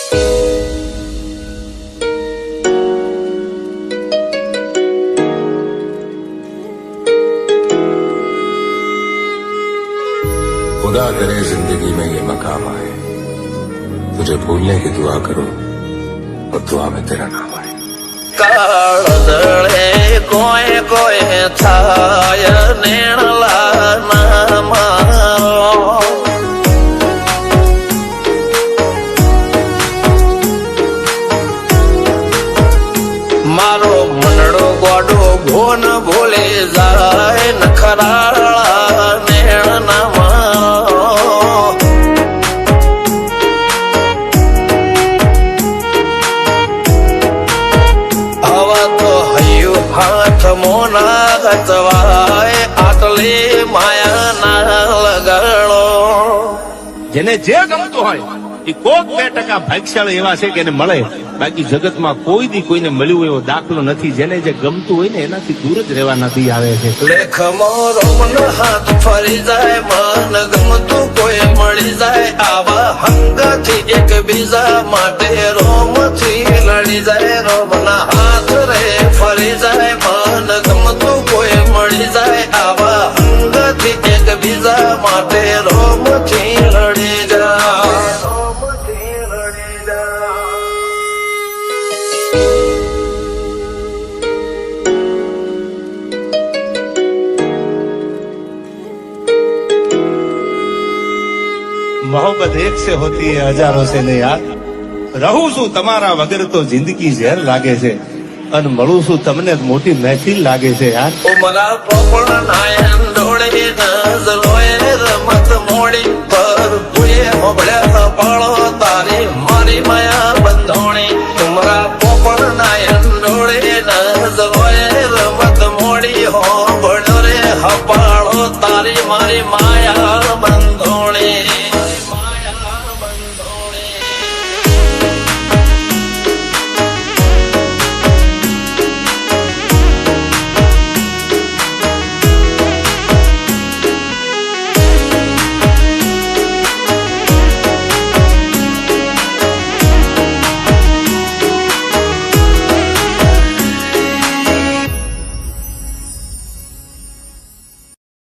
खुदा करे जिंदगी में ये मकाम आए, तुझे भूलने की दुआ करूं और दुआ में तेरा नाम आए। કાળદળે કોઈ કોઈ થાય નેણલા ના મારો મારો મનડો ગોડો ભોન ભૂલે જાય નખરાળા નેણ ના મારો હવા તો હૈયું હાથ મોના ગચવાય આટલે માયા ના લગાડો જેને જે ગમતું હોય એ કોક 2% ભાગ્યશાળી એવા છે કે એને મળે, બાકી જગતમાં કોઈ દી કોઈને મળ્યું એવો દાખલો નથી. જેને જે ગમતું હોય ને એનાથી દૂર જ રહેવા નથી આવે છે. લેખ મોરમન હાથ ફરી જાય, મન ગમતું કોઈ મળી જાય, આવા હંગથી એકબીજા માટે રોમથી લડી જાય. રોમના હાથ રે ફરી જાય, મન ગમતું કોઈ મળી જાય, આવા હંગથી એકબીજા માટે રોમથી લડી જાય. રોમથી લડી જાય. मोहब्बत एक से होती है हजारों से नहीं यार. રહું છું તમારા વગર તો જિંદગી ઝેર લાગે છે, અને મળું છું તમને મોટી મહેફિલ લાગે છે યાર. ઉમરા પોપણ નાયન ડોળે નજરોએ રમત મોડી પર પુએ મોબળ્યા પાળો તારી મારી માયા બંધોણી. ઉમરા પોપણ નાયન ડોળે નજરોએ રમત મોડી હો બળ્યો રે હપાળો તારી મારી